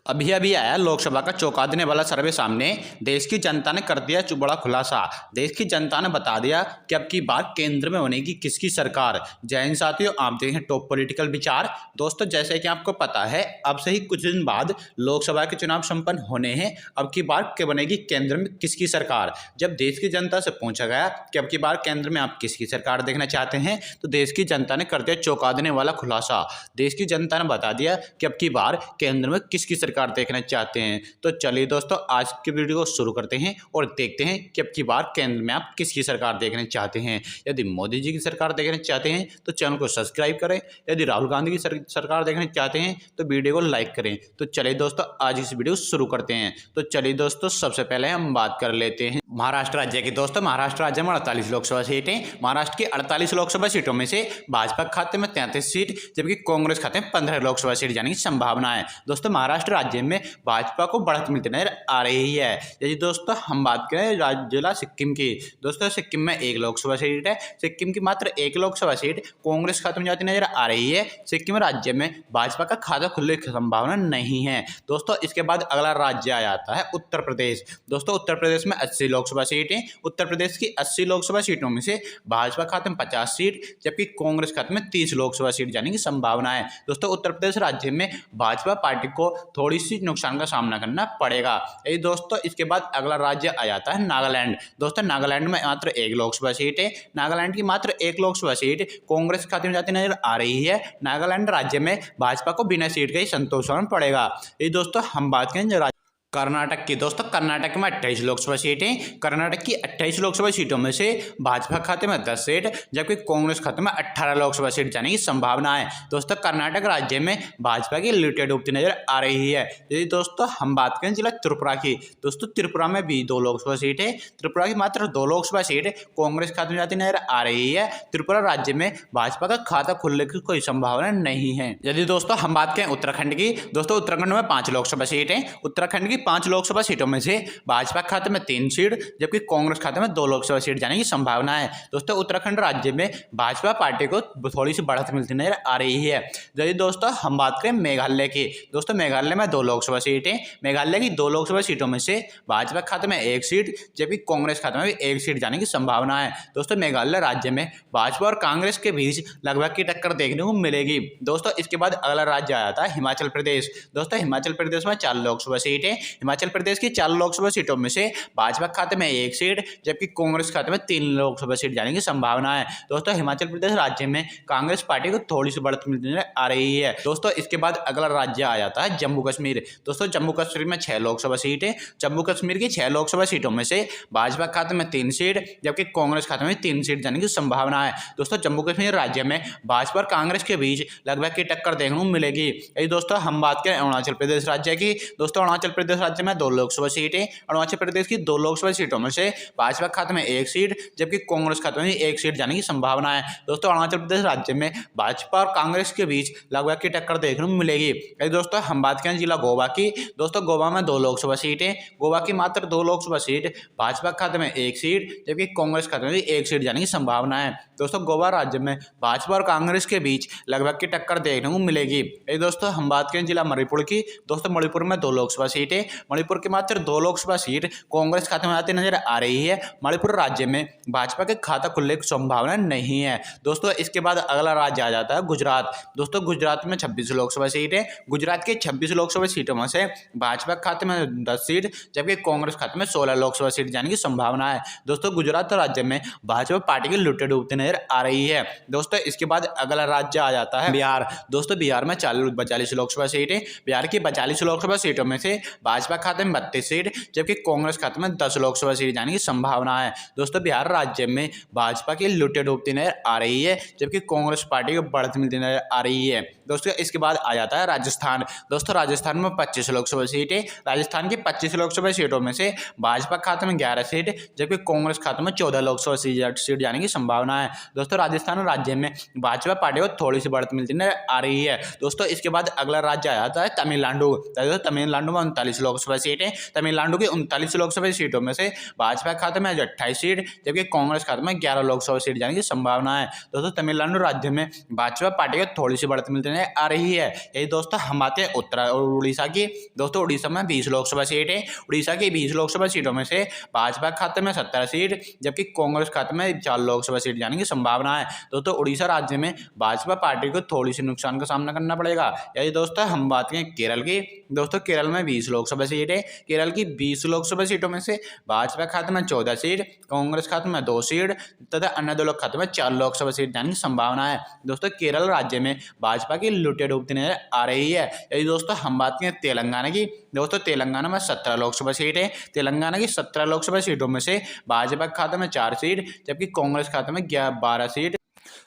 अभी अभी आया लोकसभा का चौंका देने वाला सर्वे सामने। देश की जनता ने कर दिया बड़ा खुलासा। देश की जनता ने बता दिया कि अब की बार केंद्र में बनेगी किसकी सरकार। जय हिंद साथियों, आप देखें टॉप पॉलिटिकल विचार। दोस्तों, जैसे कि आपको पता है, अब से ही कुछ दिन बाद लोकसभा के चुनाव संपन्न होने हैं। अब की बार क्या बनेगी केंद्र में किसकी सरकार। जब देश की जनता से पूछा गया कि अब की बार केंद्र में आप किसकी सरकार देखना चाहते हैं, तो देश की जनता ने कर दिया चौंका देने वाला खुलासा। देश की जनता ने बता दिया कि अब की बार केंद्र में किसकी सरकार देखना चाहते हैं। तो चलिए दोस्तों, आज की वीडियो को शुरू करते हैं और देखते हैं कि अब की बार केंद्र में आप किसकी सरकार देखना चाहते हैं। यदि मोदी जी की सरकार देखना चाहते हैं तो चैनल को सब्सक्राइब करें। यदि राहुल गांधी की सरकार देखना चाहते हैं तो वीडियो को लाइक करें। तो चलिए दोस्तों, आज इस वीडियो शुरू करते हैं। तो चलिए दोस्तों, सबसे पहले हम बात कर लेते हैं महाराष्ट्र राज्य की। दोस्तों, महाराष्ट्र राज्य में 48 लोकसभा सीटें। महाराष्ट्र की 48 लोकसभा सीटों में से भाजपा खाते में 33 सीट, जबकि कांग्रेस खाते में 15 लोकसभा सीट जाने की संभावना है। दोस्तों, महाराष्ट्र राज्य में भाजपा को बढ़त मिलती नजर आ रही है। यदि दोस्तों हम बात करें राज्य जिला सिक्किम की, दोस्तों सिक्किम में 1 लोकसभा सीट है। सिक्किम की मात्र 1 लोकसभा सीट कांग्रेस खाते में जाती नजर आ रही है। सिक्किम राज्य में भाजपा का खाता खुलने की संभावना नहीं है। दोस्तों, इसके बाद अगला राज्य आ जाता है उत्तर प्रदेश। दोस्तों, उत्तर प्रदेश में 80 लोकसभा सीटें। उत्तर प्रदेश की 80 लोकसभा सीटों में से भाजपा खाते में 50 सीट, जबकि कांग्रेस खाते में 30 लोकसभा सीट जाने की संभावना है। दोस्तों, उत्तर प्रदेश राज्य में भाजपा पार्टी को थोड़ी सी नुकसान का सामना करना पड़ेगा। यही दोस्तों, इसके बाद अगला राज्य आ जाता है नागालैंड। दोस्तों, नागालैंड में मात्र 1 लोकसभा सीट है। नागालैंड की मात्र 1 लोकसभा सीट कांग्रेस खाते में जाती नजर आ रही है। नागालैंड राज्य में भाजपा को बिना सीट के ही संतोष होना पड़ेगा। यही दोस्तों, हम बात करें कर्नाटक की। दोस्तों, कर्नाटक में 28 लोकसभा सीटें। कर्नाटक की 28 लोकसभा सीटों में से भाजपा खाते में 10 सीट, जबकि कांग्रेस खाते में 18 लोकसभा सीट जाने की संभावना है। दोस्तों, कर्नाटक राज्य में भाजपा की लुटें डूबती नजर आ रही है। यदि दोस्तों हम बात करें जिला त्रिपुरा की, दोस्तों त्रिपुरा में भी 2 लोकसभा सीट है। त्रिपुरा की मात्र 2 लोकसभा सीट कांग्रेस खाते में जाती नजर आ रही है। त्रिपुरा राज्य में भाजपा का खाता खुलने की कोई संभावना नहीं है। यदि दोस्तों हम बात करें उत्तराखंड की, दोस्तों उत्तराखंड में 5 लोकसभा सीट है। उत्तराखंड की 5 लोकसभा सीटों में से भाजपा खाते में 3 सीट, जबकि कांग्रेस खाते में 2 लोकसभा सीट जाने की संभावना है। दोस्तों, उत्तराखंड राज्य में भाजपा पार्टी को थोड़ी सी बढ़त मिलती नजर आ रही है। यदि दोस्तों हम बात करें मेघालय की, दोस्तों मेघालय में 2 लोकसभा सीटें। मेघालय की 2 लोकसभा सीटों में से भाजपा खाते में 1 सीट, जबकि कांग्रेस खाते में भी 1 सीट जाने की संभावना है। दोस्तों, मेघालय राज्य में भाजपा और कांग्रेस के बीच लगभग की टक्कर देखने को मिलेगी। दोस्तों, इसके बाद अगला राज्य आ जाता है हिमाचल प्रदेश। दोस्तों, हिमाचल प्रदेश में 4 लोकसभा सीटें। हिमाचल प्रदेश की 4 लोकसभा सीटों में से भाजपा खाते में 1 सीट, जबकि कांग्रेस खाते में 3 लोकसभा सीट जाने की संभावना है। दोस्तों, हिमाचल प्रदेश राज्य में कांग्रेस पार्टी को थोड़ी सी बढ़त मिलने आ रही है। दोस्तों, इसके बाद अगला राज्य आ जाता है जम्मू कश्मीर। दोस्तों, जम्मू कश्मीर में 6 लोकसभा सीटें। जम्मू कश्मीर की 6 लोकसभा सीटों में से भाजपा खाते में 3 सीट, जबकि कांग्रेस खाते में 3 सीट जाने की संभावना है। दोस्तों, जम्मू कश्मीर राज्य में भाजपा और कांग्रेस के बीच लगभग की टक्कर देखने को मिलेगी। यही दोस्तों हम बात करें अरुणाचल प्रदेश राज्य की। दोस्तों, अरुणाचल प्रदेश राज्य में 2 लोकसभा सीटें। अरुणाचल प्रदेश की 2 लोकसभा सीटों में से भाजपा खाते में 1 सीट, जबकि कांग्रेस खाते में 1 सीट जाने की संभावना है। दोस्तों, अरुणाचल प्रदेश राज्य में भाजपा और कांग्रेस के बीच लगभग की टक्कर देखने को मिलेगी। दोस्तों, हम बात करें जिला गोवा की। दोस्तों, गोवा में 2 लोकसभा सीटें। गोवा की मात्र 2 लोकसभा सीट, भाजपा खाते में 1 सीट, जबकि कांग्रेस खाते में 1 सीट जाने की संभावना है। दोस्तों, गोवा राज्य में भाजपा और कांग्रेस के बीच लगभग की टक्कर देखने को मिलेगी। दोस्तों, हम बात करें जिला मणिपुर की। दोस्तों, मणिपुर में 2 लोकसभा सीटें। मणिपुर की मात्र 2 लोकसभा सीट कांग्रेस खाते में आती नजर आ रही है। मणिपुर राज्य में भाजपा के खाता खुलने की संभावना नहीं है। दोस्तों, इसके बाद अगला राज्य आ जाता है गुजरात। दोस्तों, गुजरात में 26 लोकसभा सीटें। गुजरात की 26 लोकसभा सीटों में से भाजपा खाते में 10 सीट, जबकि कांग्रेस खाते में 16 लोकसभा सीट जाने की संभावना है। दोस्तों, गुजरात राज्य में भाजपा पार्टी की लुटें डूबती नजर आ रही है। दोस्तों, इसके बाद अगला राज्य आ जाता है बिहार। दोस्तों, बिहार में 42 लोकसभा सीटें। बिहार की 42 लोकसभा सीटों में से भाजपा खाते में 32 सीट, जबकि कांग्रेस खाते में 10 लोकसभा सीट जाने की संभावना है। दोस्तों, बिहार राज्य में भाजपा की लुटें डूबती नजर आ रही है, जबकि कांग्रेस पार्टी को बढ़त मिलती नजर आ रही है। दोस्तों, इसके बाद आ जाता है राजस्थान। दोस्तों, राजस्थान में 25 लोकसभा सीटें। राजस्थान की 25 लोकसभा सीटों में से भाजपा खाते में 11 सीट, जबकि कांग्रेस खाते में 14 लोकसभा सीट जाने की संभावना है। दोस्तों, राजस्थान राज्य में भाजपा पार्टी को थोड़ी सी बढ़त मिलती नजर आ रही है। दोस्तों, इसके बाद अगला राज्य आ जाता है तमिलनाडु। तमिलनाडु में 39 लोकसभा सीटें, तमिलनाडु की 39 लोकसभा सीटों में से भाजपा के खाते में 28 सीट, जबकि कांग्रेस खाते में 11 लोकसभा सीट जाने की संभावना है। दोस्तों तमिलनाडु राज्य में भाजपा पार्टी को थोड़ी सी बढ़त मिलती नजर आ रही है। यही दोस्तों हम बात है उत्तर और उड़ीसा की। दोस्तों उड़ीसा में 20 लोकसभा सीट है। उड़ीसा की 20 लोकसभा सीटों में से भाजपा खाते में 17 सीट, जबकि कांग्रेस खाते में 4 लोकसभा सीट जाने की संभावना है। दोस्तों उड़ीसा राज्य में भाजपा पार्टी को थोड़ी सी नुकसान का सामना करना पड़ेगा। यही दोस्तों हम बात करें केरल की। दोस्तों केरल में 20 लोकसभा सीट है। केरल की 20 लोकसभा सीटों में से भाजपा खाते में 14 सीट, कांग्रेस खाते में 2 सीट तथा अन्य दलों खाते में 4 लोकसभा सीट जाने की संभावना है। दोस्तों केरल राज्य में भाजपा की लुटे डूबती नजर आ रही है। यदि दोस्तों हम बात करें तेलंगाना की। दोस्तों तेलंगाना में 17 लोकसभा सीट है। तेलंगाना की 17 लोकसभा सीटों में से भाजपा खाते में 4 सीट, जबकि कांग्रेस खाते में 12 सीट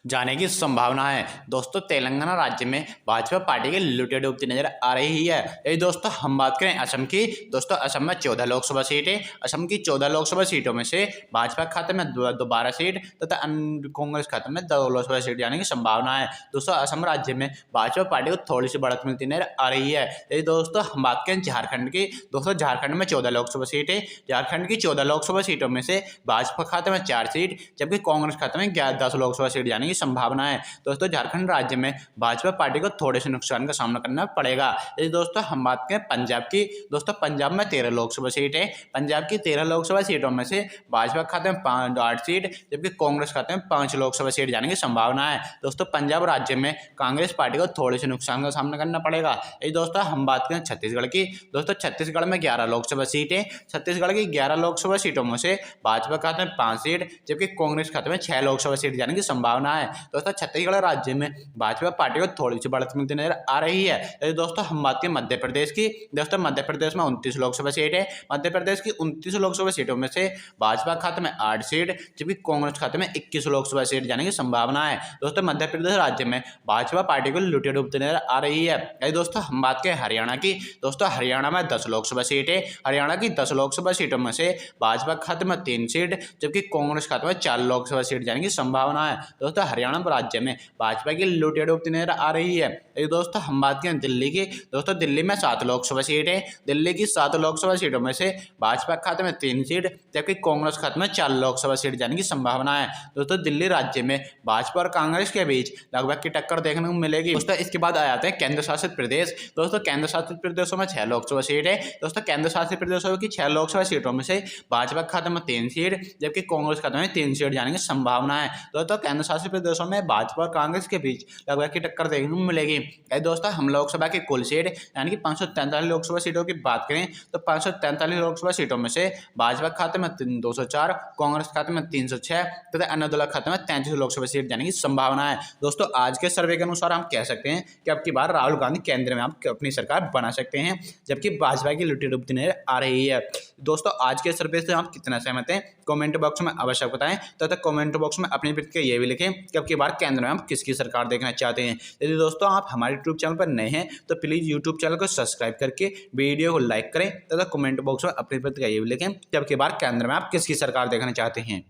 जाने की संभावना है। दोस्तों तेलंगाना राज्य में भाजपा पार्टी की लुटे डूबती नजर आ रही है। यदि दोस्तों हम बात करें असम की। दोस्तों असम में 14 लोकसभा सीट है। असम की 14 लोकसभा सीटों में से भाजपा खाते में 12 सीट तथा कांग्रेस खाते में 2 लोकसभा सीट जाने की संभावना है। दोस्तों असम राज्य में भाजपा पार्टी को थोड़ी सी बढ़त मिलती नजर आ रही है। यदि दोस्तों हम बात करें झारखंड की। दोस्तों झारखंड में 14 लोकसभा सीट है। झारखंड की 14 लोकसभा सीटों में से भाजपा खाते में 4 सीट, जबकि कांग्रेस खाते में 10 लोकसभा सीट जाने की संभावना है। दोस्तों झारखंड राज्य में भाजपा पार्टी को थोड़े से नुकसान का सामना करना पड़ेगा। यदि दोस्तों हम बात करें पंजाब की। दोस्तों पंजाब में 13 लोकसभा सीट है। पंजाब की 13 लोकसभा सीटों में से भाजपा खाते में 8 सीट, जबकि कांग्रेस खाते में 5 लोकसभा सीट जाने की संभावना है। दोस्तों पंजाब राज्य में कांग्रेस पार्टी को थोड़े से नुकसान का सामना करना पड़ेगा। यदि दोस्तों हम बात करें छत्तीसगढ़ की। दोस्तों छत्तीसगढ़ में 11 लोकसभा सीट है। छत्तीसगढ़ की 11 लोकसभा सीटों में से भाजपा खाते में 5 सीट, जबकि कांग्रेस खाते में 6 लोकसभा सीट जाने की संभावना है। दोस्तों छत्तीसगढ़ राज्य में भाजपा पार्टी को थोड़ी सी बढ़त मिलती नजर आ रही है। यदि दोस्तों हम बात करें मध्य प्रदेश की। दोस्तों मध्य प्रदेश में 29 लोकसभा सीट है। मध्य प्रदेश की 29 लोकसभा सीटों में से भाजपा खाते में 8 सीट, जबकि कांग्रेस खाते में 21 लोकसभा सीट जाने की संभावना है। दोस्तों मध्य प्रदेश राज्य में भाजपा पार्टी को लुटे डूबती नजर आ रही है। यदि दोस्तों हम बात करें हरियाणा की। दोस्तों हरियाणा में 10 लोकसभा सीट है। हरियाणा की 10 लोकसभा सीटों में से भाजपा खाते में 3 सीट, जबकि कांग्रेस खाते में 4 लोकसभा सीट जाने की संभावना है। दोस्तों हरियाणा राज्य में भाजपा की लुटे डूबती नजर आ रही है। यदि दोस्तों हम बात करें दिल्ली की। दोस्तों दिल्ली में 7 लोकसभा सीट है। दिल्ली की 7 लोकसभा सीटों में से भाजपा खाते में 3 सीट, जबकि कांग्रेस खाते में 4 लोकसभा सीट जाने की संभावना है। दोस्तों दिल्ली राज्य में भाजपा और कांग्रेस के बीच लगभग की टक्कर देखने को मिलेगी। दोस्तों इसके बाद आ जाते हैं केंद्र शासित प्रदेश। दोस्तों केंद्र शासित प्रदेशों में 6 लोकसभा सीट है। दोस्तों केंद्र शासित प्रदेशों की 6 लोकसभा सीटों में से भाजपा खाते में 3 सीट, जबकि कांग्रेस खाते में 3 सीट जाने की संभावना है। दोस्तों केंद्र शासित प्रदेशों में भाजपा और कांग्रेस के बीच लगभग की टक्कर देखने को मिलेगी। दोस्तों हम लोकसभा की कुल सीट यानी कि 543 लोकसभा सीटों की बात करें तो 543 लोकसभा सीटों में से भाजपा खाते में 204, कांग्रेस खाते में 306 तथा अन्य दलों खाते में 33 लोकसभा सीट जाने की संभावना है। दोस्तों आज के सर्वे के अनुसार हम कह सकते हैं कि अब की बार राहुल गांधी केंद्र में आप अपनी सरकार बना सकते हैं, जबकि भाजपा की लुटी डुबती नजर आ रही है। दोस्तों आज के सर्वे से आप कितना सहमत हैं कमेंट बॉक्स में अवश्य बताएं तथा कमेंट बॉक्स में अपनी प्रतिक्रिया ये भी लिखें कि अब की बार केंद्र में आप किसकी सरकार देखना चाहते हैं। यदि दोस्तों आप हमारे यूट्यूब चैनल पर नए हैं तो प्लीज़ यूट्यूब चैनल को सब्सक्राइब करके वीडियो को लाइक करें तथा कमेंट बॉक्स में अपनी प्रतिक्रिया ये भी लिखें कि अब की बार केंद्र में आप किसकी सरकार देखना चाहते हैं।